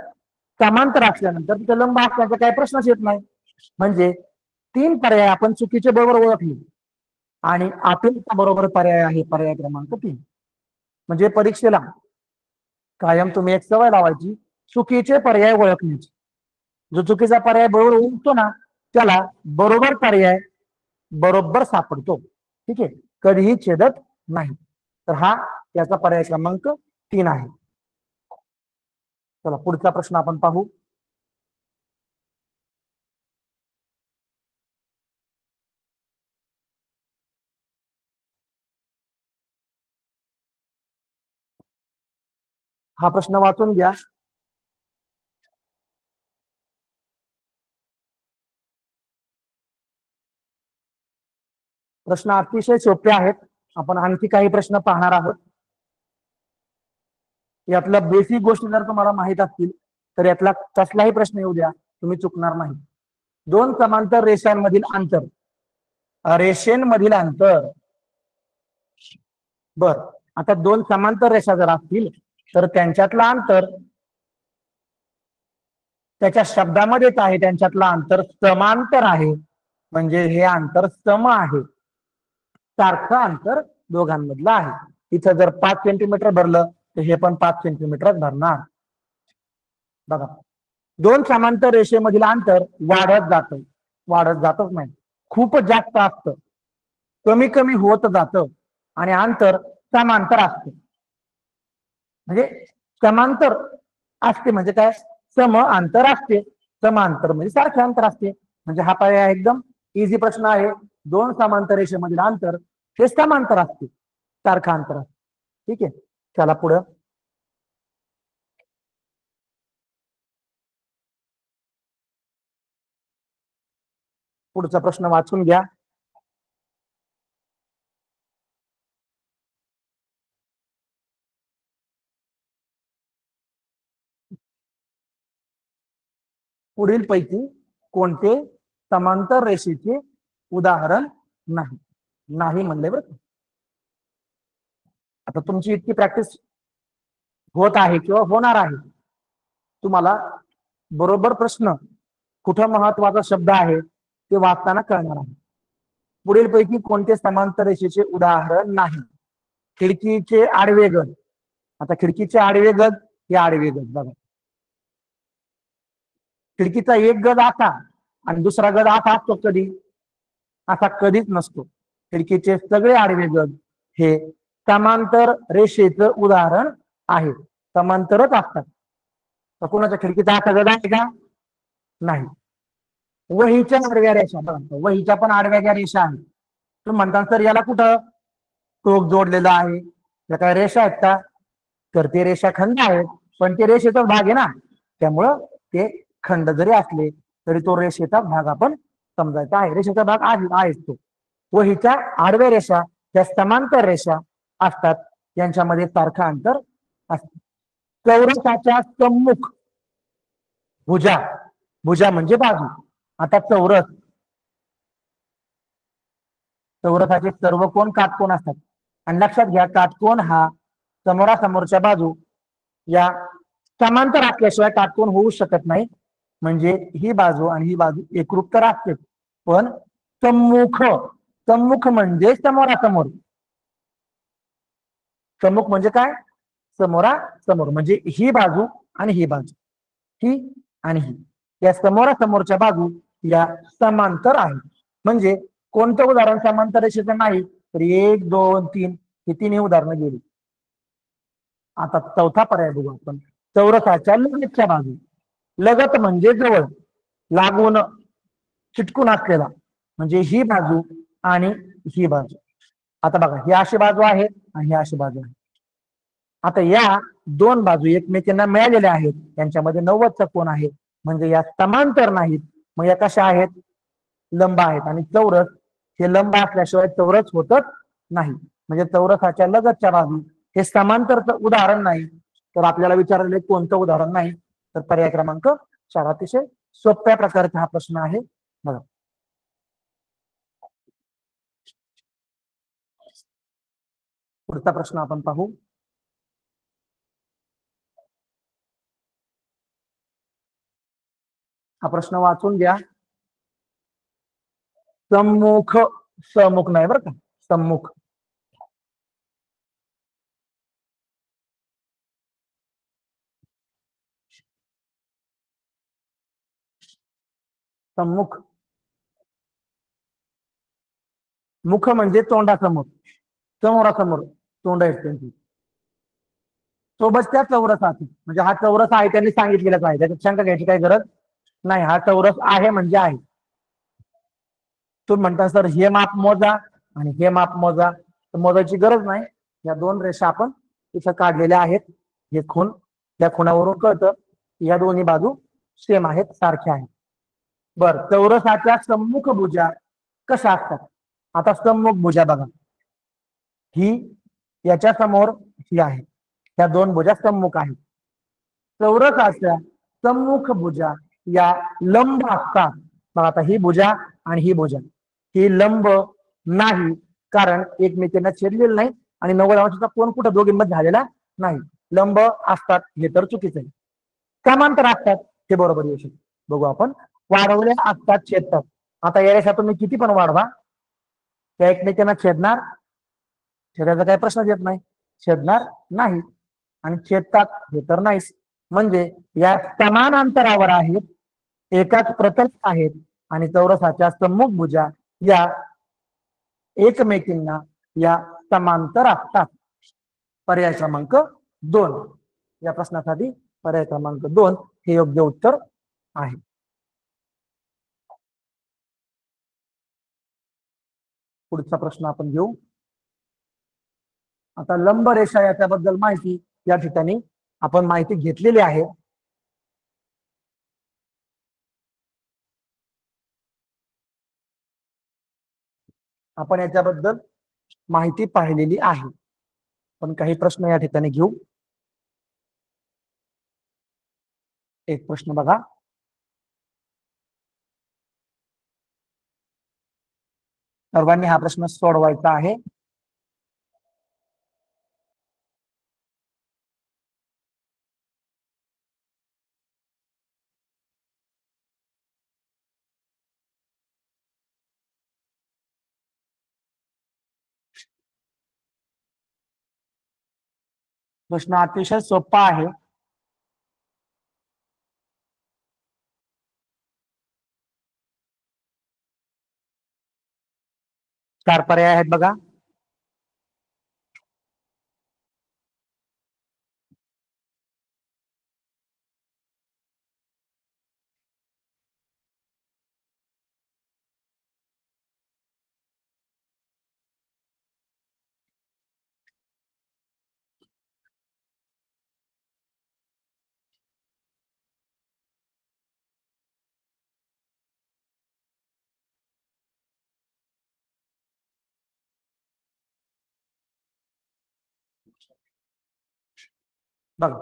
समांतर असल्यानंतर तिथे लंब असण्याचा काही प्रश्नच येत नाही. म्हणजे 3 पर्याय आपण चुकीचे बरोबर ओळखले आणि आतील बरोबर पर्याय आहे पर्याय क्रमांक 3. म्हणजे परीक्षेला कायम तुम्ही एक सवय लावायची, चुकीचे पर्याय ओळखण्याची. जो चुकीचा पर्याय बरोबर ओळखतो ना त्याला बरोबर पर्याय बरोबर सापडतो. ठीक आहे, कधीही छेदत नाही. तर हा याचा पर्याय क्रमांक 3 आहे. चला पुढचा प्रश्न आपण पाहू. हा प्रश्न वाचून घ्या. प्रश्न अतिशय सोपे आहेत. आपण आणखी काही प्रश्न पाहणार आहोत. यातल्या बेसिक गोष्टी जर तुम्हाला माहित असतील तर यातला कसलाही प्रश्न येऊ द्या, तुम्ही चुकणार नाही. दोन समांतर रेषांमधील अंतर, रेषेंमधील अंतर. बर, आता दोन समांतर रेषा जर असतील तर त्यांच्यातला अंतर, त्याच्या शब्दामध्येच आहे, त्यांच्यातला अंतर समांतर आहे. म्हणजे हे अंतर सम आहे, सारखं अंतर दोघांमधलं आहे. इथं जर 5 सेंटीमीटर भरलं तर हे पण 5 सेंटीमीटरच भरणार. बघा, दोन समांतर रेषेमधील अंतर वाढत जातच नाही, खूप जास्त असतं, कमी कमी होत जातं आणि अंतर समांतर असतं. म्हणजे समांतर असते म्हणजे काय, सम अंतर असते, समांतर म्हणजे सारखे अंतर असते. म्हणजे हा पर्याय एकदम इझी प्रश्न आहे. दोन समांतर रेषेमधील अंतर हे समांतर असते, सारखं अंतर असते. ठीक आहे, चला पुढं. पुढचा प्रश्न वाचून घ्या. पुढील पैकी कोणते समांतर रेषेचे उदाहरण नाही? नाही म्हणले बरं. आता तुमची इतकी प्रॅक्टिस होत आहे किंवा होणार आहे, तुम्हाला बरोबर प्रश्न कुठं महत्वाचा शब्द आहे ते वाचताना कळणार आहे. पुढील पैकी कोणते समांतर रेषेचे उदाहरण नाही? खिडकीचे आडवे गज. आता खिडकीचे आडवे गज, हे आडवे गज बघा, खिडकीचा एक गज असा आणि दुसरा गज असा असतो कधी? असा कधीच नसतो. खिडकीचे सगळे आडवे गज हे समांतर रेषेचं उदाहरण आहे, समांतरच असतात. तर कोणाच्या खिडकीचा असा गज आहे का? नाही. वहीच्या आडव्या रेषा बघा, वहीच्या पण आडव्या रेषा आहेत. तुम्ही म्हणता सर याला कुठं टोक जोडलेलं आहे, या काय रेषा आहेत का? तर ते रेषा खंड आहेत, पण ते रेषेचा भाग आहे ना, त्यामुळं ते खंड जरी असले तरी तो रेषेचा भाग आपण समजायचा आहे. रेषेचा भाग आहेच तो. वहीच्या आडव्या रेषा त्या समांतर रेषा असतात, यांच्यामध्ये सारखं अंतर असतं. चौरसाच्या सम्मुख भुजा, भुजा म्हणजे बाजू. आता चौरसाचे सर्व कोण काटकोन असतात. आणि लक्षात घ्या, काटकोन हा समोरासमोरच्या बाजू या समांतर असल्याशिवाय काटकोन होऊ शकत नाही. म्हणजे ही बाजू आणि ही बाजू एकरूप तर असते, पण सम्मुख, सम्मुख म्हणजे समोरासमोर. सम्मुख म्हणजे काय? समोरासमोर, म्हणजे ही बाजू आणि ही बाजू, ही आणि ही, या समोरासमोरच्या बाजू या समांतर आहेत. म्हणजे कोणतं उदाहरण समांतर रेषेचं नाही? तर 1, 2, 3 ही तिन्ही उदाहरणं गेली. आता चौथा पर्याय बघू आपण. चौरसाच्या लगतच्या बाजू. लगत म्हणजे जवळ, लागून, चिटकून असलेला, म्हणजे ही बाजू आणि ही बाजू. आता बघा, ही अशी बाजू आहे आणि ही अशी बाजू आहे. आता या दोन बाजू एकमेकांना मिळालेल्या आहेत, यांच्यामध्ये 90चा कोन आहे, म्हणजे या समांतर नाहीत. मग या कशा आहेत? लंब आहेत. आणि चौरस हे लंब असल्याशिवाय चौरस होतच नाही. म्हणजे चौरसाच्या लगतच्या बाजू हे समांतरचं उदाहरण नाही. तर आपल्याला विचारलेले कोणतं उदाहरण नाही? तर पर्याय क्रमांक 4 अतिशय सोप्या प्रकारचा हा प्रश्न आहे. बघा, पुढचा प्रश्न आपण पाहू. हा प्रश्न वाचून घ्या. सम्मुख, सम्मुख नाही बरं का, सम्मुख. सम्मुख, मुख म्हणजे तोंडासमोर, समोरासमोर तोंड आहेत त्यांची, सोबत त्या चौरसाची. म्हणजे हा चौरस आहे, त्यांनी सांगितलेलंच आहे, त्याच्यात शंका घ्यायची काही गरज नाही. हा चौरस आहे म्हणजे आहे. तुम्ही म्हणता सर हे माप मोजा आणि हे माप मोजा, तर मोजायची गरज नाही. या दोन रेषा आपण इथं काढलेल्या आहेत. हे खूण या खुणावरून कळतं की या दोन्ही बाजू सेम आहेत, सारख्या आहेत. बर, चौरसाच्या सम्मुख भुजा कशा असतात? आता सम्मुख भुजा बघा, ही याच्या समोर ही आहे, या दोन भुजा सम्मुख आहेत. चौरसाच्या सम्मुख भुजा या लंब असतात. मग आता ही भुजा आणि ही भुजा ही लंब नाही, कारण एकमेकांना छेदलेलं नाही आणि 90 अंशाचा कोण कुठं दोघींमध्ये झालेला नाही. लंब असतात हे तर चुकीचं आहे. समांतर असतात हे बरोबर येऊ शकतं. बघू आपण. वाढवले असतात छेदतात. आता या रेषा तुम्ही किती पण वाढवा, त्या एकमेकांना छेदणार, छेदाचा काही प्रश्नच येत नाही, छेदणार नाही. आणि छेदतात हे तर नाहीच. म्हणजे या समान अंतरावर आहेत, एकाच प्रतल आहेत आणि चौरसाच्या सम्मुख भुजा या एकमेकींना या समांतर असतात. पर्याय क्रमांक 2 या प्रश्नासाठी पर्याय क्रमांक 2 हे योग्य उत्तर आहे. पुढचा प्रश्न आपण घेऊ. आता लंब रेषा याच्याबद्दल माहिती या ठिकाणी आपण माहिती घेतलेली आहे. आपण याच्याबद्दल माहिती पाहिलेली आहे. पण काही प्रश्न या ठिकाणी घेऊ. एक प्रश्न बघा. सर्वांनी हा प्रश्न सोडवायचा आहे. प्रश्न अतिशय सोपा आहे. चार पर्याय आहेत बघा. बघा,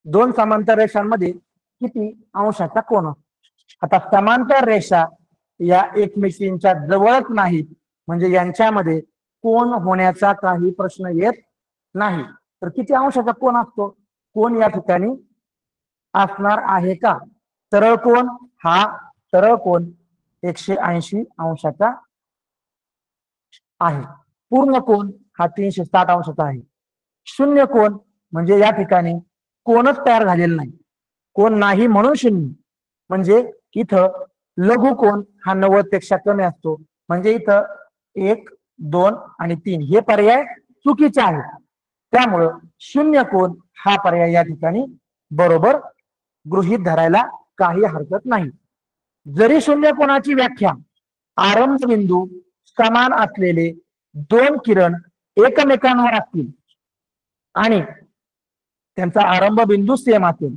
दोन समांतर रेषांमध्ये किती अंशाचा कोन? आता समांतर रेषा या एकमेकींच्या जवळच नाहीत, म्हणजे यांच्यामध्ये कोन होण्याचा काही प्रश्न येत नाही. तर किती अंशाचा कोन असतो? कोन या ठिकाणी असणार आहे का? सरळ कोन, हा सरळ कोन 180 अंशाचा आहे. पूर्ण कोन हा 360 अंशाचा आहे. शून्य कोन म्हणजे या ठिकाणी कोणच तयार झालेला नाही, कोण नाही म्हणून शून्य. म्हणजे इथं लघु कोन हा 90 पेक्षा कमी असतो, म्हणजे इथं 1, 2 आणि 3 हे पर्याय चुकीचे आहेत. त्यामुळं शून्य कोन हा पर्याय या ठिकाणी बरोबर गृहीत धरायला काही हरकत नाही. जरी शून्य कोनाची व्याख्या आरंभ बिंदू समान असलेले दोन किरण एकमेकांवर असतील आणि त्यांचा आरंभ बिंदू सेम असेल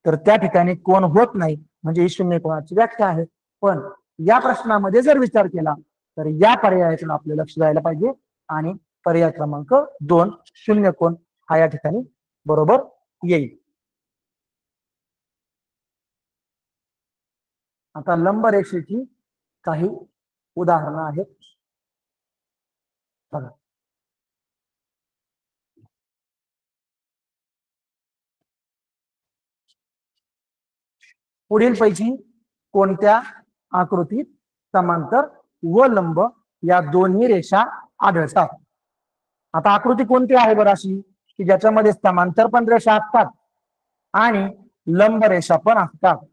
तर त्या ठिकाणी कोन होत नाही, म्हणजे ही शून्य कोनाची व्याख्या आहे. पण या प्रश्नामध्ये जर विचार केला तर या पर्यायातून आपलं लक्ष जायला पाहिजे आणि पर्याय क्रमांक 2 शून्य कोन हा या ठिकाणी बरोबर येईल. आता लंब रेषेची काही उदाहरणं आहेत बघा. पुढील पैकी कोणत्या आकृतीत समांतर व लंब या दोन्ही रेषा आढळतात? आता आकृती कोणती आहे बरं अशी की ज्याच्यामध्ये समांतर पण रेषा असतात आणि लंब रेषा पण असतात?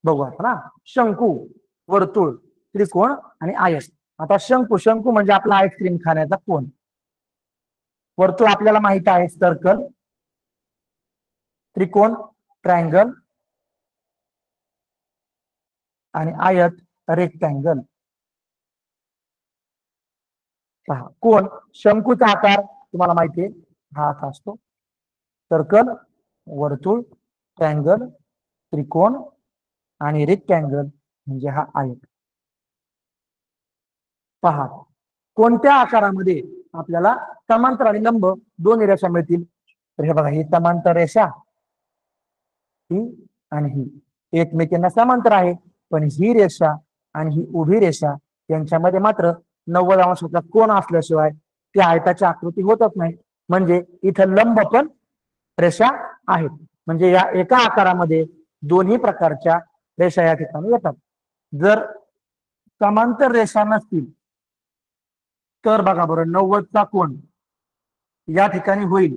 बघू आपण. शंकू, वर्तुळ, त्रिकोण आणि आयत. आता शंकू, शंकू म्हणजे आपला आईस्क्रीम खाण्याचा कोन. वर्तुळ आपल्याला माहित आहे सर्कल, त्रिकोण ट्रायंगल आणि आयत रेक्टँगल. कोण, शंकूचा आकार तुम्हाला माहिती आहे हा असा असतो. सर्कल, वर्तुळ, ट्रँगल, त्रिकोण आणि रेक्टँगल म्हणजे हा आयत. पहा कोणत्या आकारामध्ये आपल्याला समांतर आणि लंब दोन रेषा मिळतील. तर हे बघा, ही समांतर रेषा ही आणि ही एकमेकांना समांतर आहे, पण ही रेषा आणि ही उभी रेषा यांच्यामध्ये मात्र 90 अंशाचा कोन असल्याशिवाय त्या आयताची आकृती होतच नाही. म्हणजे इथं लंब पण रेषा आहेत. म्हणजे या एका आकारामध्ये दोन्ही प्रकारच्या रेषा या ठिकाणी येतात. जर समांतर रेषा नसतील तर बघा बरं, 90चा कोन या ठिकाणी होईल,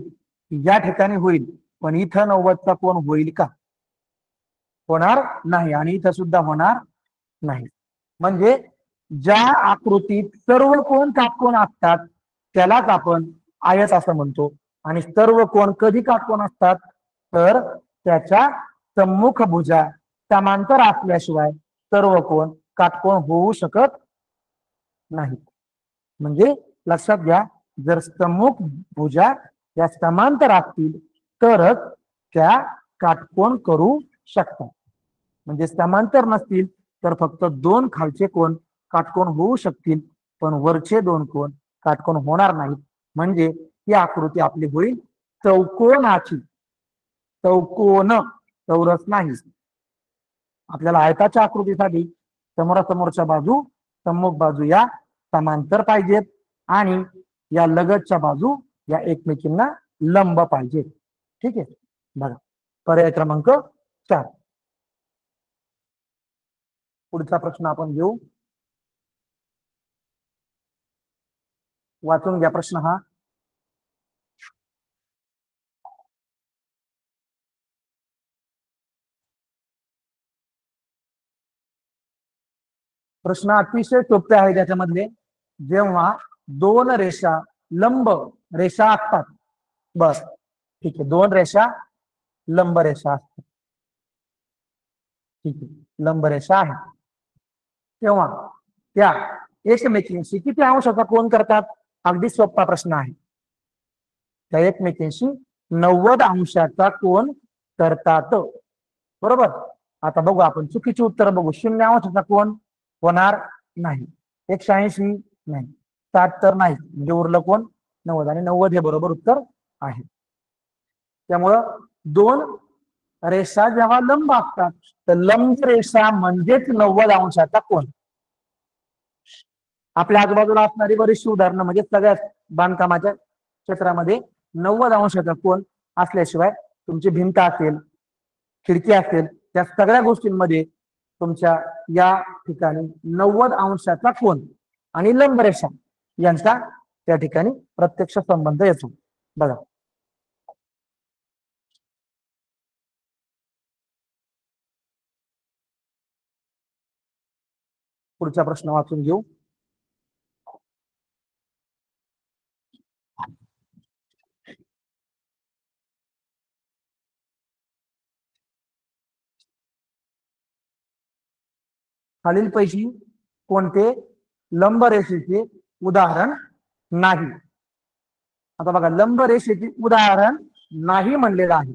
या ठिकाणी होईल, पण इथं 90चा कोन होईल का? होणार नाही, आणि इथं सुद्धा होणार नाही. म्हणजे ज्या आकृतीत सर्व कोन काटकोन असतात त्यालाच आपण आयत असं म्हणतो. आणि सर्व कोन कधी काटकोन असतात? तर त्याच्या सम्मुख भुजा समांतर असल्याशिवाय सर्व कोन काटकोन होऊ शकत नाही. म्हणजे लक्षात घ्या, जर सम्मुख भुजा या समांतर असतील तरच त्या काटकोन करू शकतात. म्हणजे समांतर नसतील तर फक्त दोन खालचे कोन काटकोन होऊ शकतील, पण वरचे दोन कोन काटकोन होणार नाहीत. म्हणजे ही आकृती आपली होईल चौकोनाची. चौकोन, चौरस नाही. आपल्याला आयताच्या आकृतीसाठी समोरासमोरच्या बाजू, सम्मुख बाजू या समांतर पाहिजेत आणि या लगतच्या बाजू या एकमेकींना लंब पाहिजेत. ठीक आहे, बघा पर्याय क्रमांक 4. पुढचा प्रश्न आपण घेऊ. वाचून घ्या प्रश्न हा. प्रश्न अतिशय सोपे आहे. त्याच्यामधले जेव्हा दोन रेषा लंब रेषा असतात, बस ठीक आहे, दोन रेषा लंब रेषा असतात, ठीक आहे, लंब रेषा आहे, तेव्हा त्या एकमेकींशी किती अंशाचा कोन करतात? अगदी सोपा प्रश्न आहे. त्या एकमेकींशी 90 अंशाचा कोन करतात, बरोबर. आता बघू आपण चुकीची उत्तर बघू. 0 अंशाचा कोन होणार नाही, 180 नाही, 60 तर नाही, म्हणजे उरलं कोण 90, आणि 90 हे बरोबर उत्तर आहे. त्यामुळं दोन रेषा जेव्हा लंब असतात तर लंब रेषा म्हणजेच 90 अंशाचा कोन. आपल्या आजूबाजूला असणारी बरीचशी उदाहरणं म्हणजे सगळ्याच बांधकामाच्या क्षेत्रामध्ये 90 अंशाचा कोन असल्याशिवाय तुमची भिंत असेल, खिडकी असेल, त्या सगळ्या गोष्टींमध्ये तुमच्या या ठिकाणी 90 अंशाचा कोन आणि लंब रेषा यांचा त्या ठिकाणी प्रत्यक्ष संबंध येतो. बघा पुढचा प्रश्न वाचून घेऊ. खालीलपैकी कोणते लंब रेषेचे उदाहरण नाही? आता बघा, लंब रेषेचे उदाहरण नाही म्हणलेलं आहे.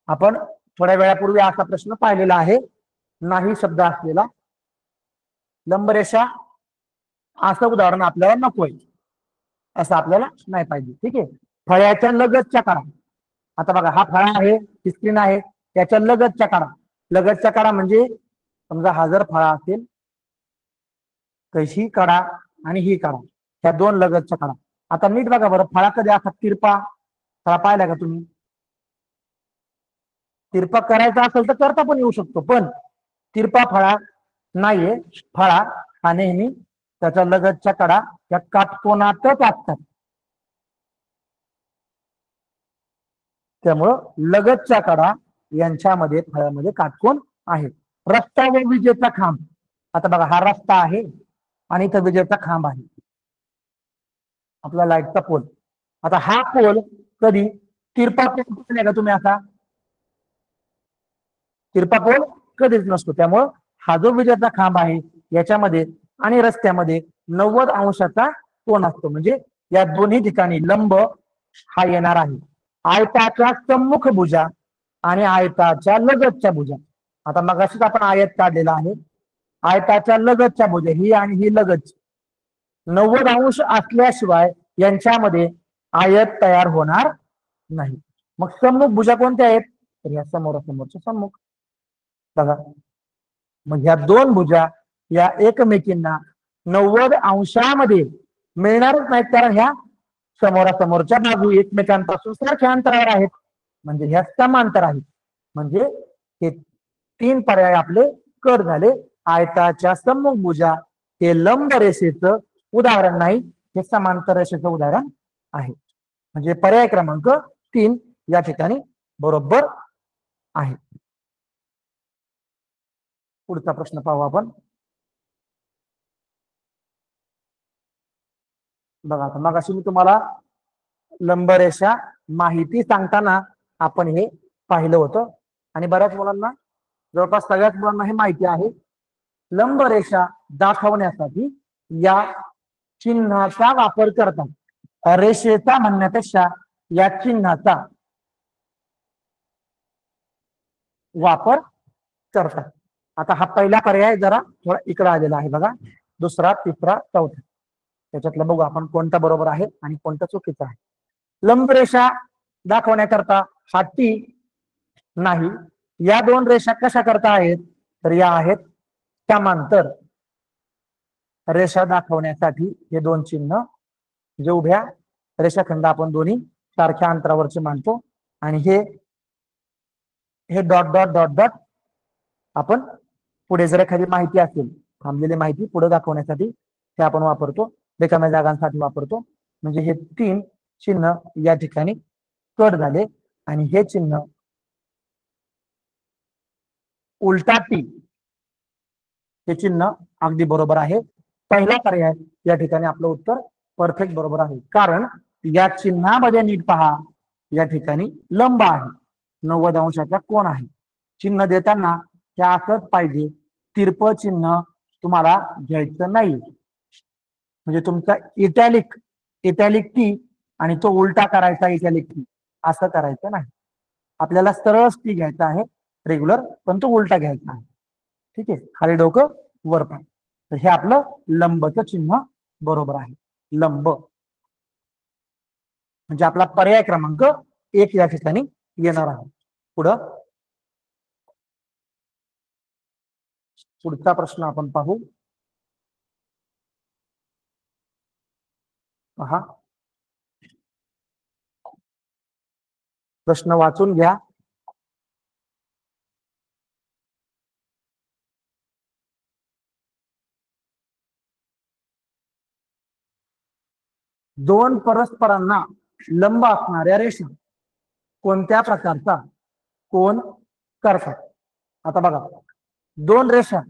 आपण थोड्या वेळापूर्वी असा प्रश्न पाहिलेला आहे, नाही शब्द असलेला. लंबरेषा असं उदाहरण आपल्याला नकोय, असं आपल्याला नाही पाहिजे. ठीक आहे, फळ्याच्या लगतच्या काढा. आता बघा, हा फळा आहे, स्क्रीन आहे, त्याच्या लगतच्या काढा. लगतच्या काढा म्हणजे समजा हा जर फळा असेल तर ही काढा आणि ही काढा, ह्या दोन लगतच्या काढा. आता नीट बघा बरं, फळा कधी असा तिरपा फळा पाहिला का तुम्ही? तिरपा करायचा असेल तर करता पण येऊ शकतो, पण तिरपा फळा नाहीये. फळा हा नेहमी त्याच्या लगतच्या कडा या काटकोनातच असतात. त्यामुळं लगतच्या कडा यांच्यामध्ये फळ्यामध्ये काटकोन आहे. रस्ता व विजेचा खांब. आता बघा, हा रस्ता आहे आणि इथं विजेचा खांब आहे, आपला लाईटचा पोल. आता हा पोल कधी तिरपा पोल का तुम्ही? असा तिरपा पोल कधीच नसतो. त्यामुळं हा जो विजेचा खांब आहे याच्यामध्ये आणि रस्त्यामध्ये 90 अंशाचा कोन असतो. म्हणजे या दोन्ही ठिकाणी लंब हा येणार आहे आयताच्या सम्मुख भुजा आणि आयताच्या लगतच्या भुजा. आता मगाशीच आपण आयत काढलेला आहे. आयताच्या लगतच्या भुजा ही आणि ही लगत 90 अंश असल्याशिवाय यांच्यामध्ये आयत तयार होणार नाही. मग सम्मुख भुजा कोणत्या आहेत? तर या समोरासमोरच्या सम्मुख बघा. मग ह्या दोन भुजा या एकमेकींना 90 अंशामध्ये मिळणारच नाहीत, कारण ह्या समोरासमोरच्या बाजू एकमेकांपासून सारख्या अंतरावर आहेत, म्हणजे ह्या समांतर आहेत. म्हणजे हे तीन पर्याय आपले कट झाले. आयताच्या सम्मुख भुजा हे लंब रेषेचं उदाहरण नाही, हे समांतर रेषेचं उदाहरण आहे. म्हणजे पर्याय क्रमांक 3 या ठिकाणी बरोबर आहे. पुढचा प्रश्न पाहू आपण. बघा, आता मग अशी मी तुम्हाला लंबरेषा माहिती सांगताना आपण हे पाहिलं होतं आणि बऱ्याच मुलांना, जवळपास सगळ्याच मुलांना हे माहिती आहे. लंबरेषा दाखवण्यासाठी या चिन्हाचा वापर करतात. रेषेचा म्हणण्यापेक्षा या चिन्हाचा वापर करतात. आता हा पहिला पर्याय जरा थोडा इकडे आलेला आहे बघा. दुसरा, तिसरा, चौथा, त्याच्यातलं बघू आपण कोणता बरोबर आहे आणि कोणता चुकीचा आहे. लंबरेषा दाखवण्याकरता हा टी नाही. या दोन रेषा कशा करता आहेत? तर या आहेत समांतर. रेषा दाखवण्यासाठी हे दोन चिन्ह जे उभ्या रेषाखंड आपण दोन्ही सारख्या अंतरावरचे मानतो आणि हे डॉट डॉट डॉट डॉट आपण पुढे जर एखादी माहिती असेल, थांबलेली माहिती पुढे दाखवण्यासाठी हे आपण वापरतो, रिकाम्या जागांसाठी वापरतो. म्हणजे हे तीन चिन्ह या ठिकाणी कट झाले आणि हे चिन्ह उलटा टी हे चिन्ह अगदी बरोबर आहे. पहिला पर्याय या ठिकाणी आपलं उत्तर परफेक्ट बरोबर आहे, कारण या चिन्हामध्ये नीट पहा, या ठिकाणी लंब आहे, 90 अंशाचा कोण आहे. चिन्ह देताना हे असंच पाहिजे, तिरपं चिन्ह तुम्हाला घ्यायचं नाही. म्हणजे तुमचा इटॅलिक टी आणि तो उलटा करायचा इटॅलिक टी, असं करायचं नाही. आपल्याला सरळ टी घ्यायचा आहे रेग्युलर, पण तो उलटा घ्यायचा आहे. ठीक आहे, खाली डोकं वर पाय. तर हे आपलं लंबचं चिन्ह बरोबर आहे. लंब म्हणजे आपला पर्याय क्रमांक 1 या ठिकाणी येणार आहे. पुढचा प्रश्न आपण पाहू. पहा, प्रश्न वाचून घ्या. दोन परस्परांना लंब असणाऱ्या रेषा कोणत्या प्रकारचा कोण करतात? आता बघा, दोन रेषा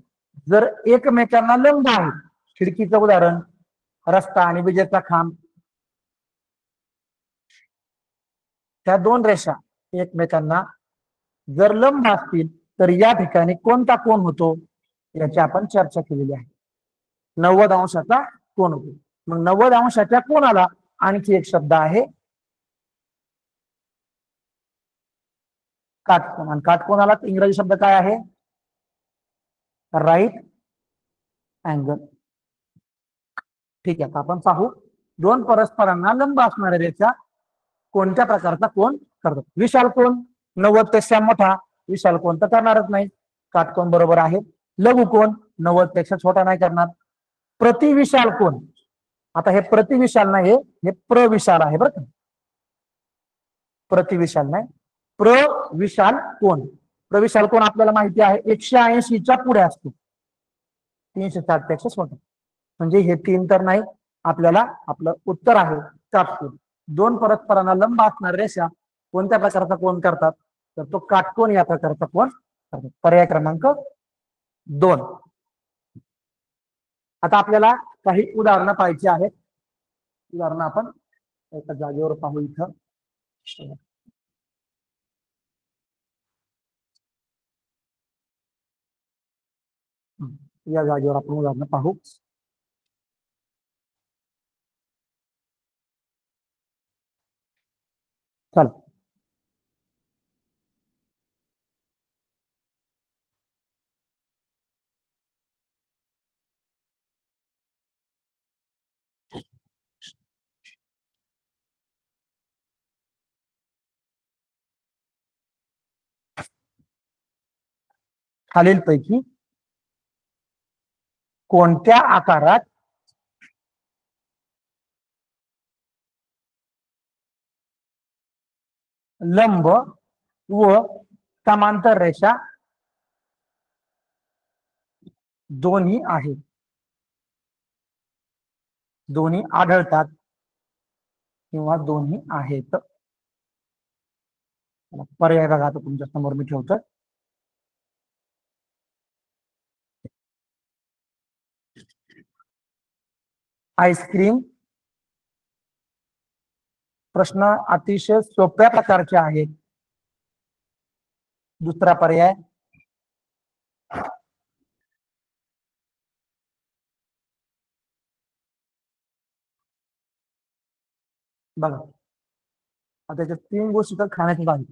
जर एकमेकांना लंब आहेत, खिडकीचं उदाहरण, रस्ता आणि विजेचा खांब, त्या दोन रेषा एकमेकांना जर लंब असतील तर या ठिकाणी कोणता कोण होतो याची आपण चर्चा केलेली आहे. 90 अंशाचा कोण होतो. मग 90 अंशाच्या कोणाला आणखी एक शब्द आहे, काटकोन. आणि काटकोनाला इंग्रजी शब्द काय आहे? Right angle. ठीक आहे, आपण पाहू. दोन परस्परांना लंब असणाऱ्या रेषा कोणत्या प्रकारचा कोण करतात? विशाल कोण, 90 पेक्षा मोठा विशाल कोण तर करणारच नाही, काटकोन बरोबर आहे. लघु कोण, 90 पेक्षा छोटा नाही करणार. प्रतिविशाल कोण, आता हे प्रतिविशाल नाही, हे प्रविशाल आहे बरं का. प्रतिविशाल नाही, प्रविशाल कोण. प्रविशाल कोण आपल्याला माहिती आहे 180च्या पुढे असतो, 360 पेक्षा छोटा. म्हणजे हे तीन तर नाही, आपल्याला आपलं उत्तर आहे काटकोन. दोन परस्परांना लंब असणाऱ्या रेषा कोणत्या प्रकारचा कोण करतात? तर तो काटकोन या प्रकारचा कोण करतात. पर्याय क्रमांक 2. आता आपल्याला काही उदाहरणं पाहिजे आहेत. उदाहरणं आपण एका जागेवर पाहू. इथं या जागेवर आपण उदाहरणं पाहू. चल खालीलपैकी कोणत्या आकारात लंब व समांतर रेषा दोन्ही आहेत, दोन्ही आढळतात किंवा दोन्ही आहेत? पर्याय बघा आता तुमच्या समोर मी ठेवतो. आईस्क्रीम. प्रश्न अतिशय सोप्या प्रकारचे आहेत. दुसरा पर्याय बघा, आता त्याच्या तीन गोष्टी तर खाण्याच्या आहेत.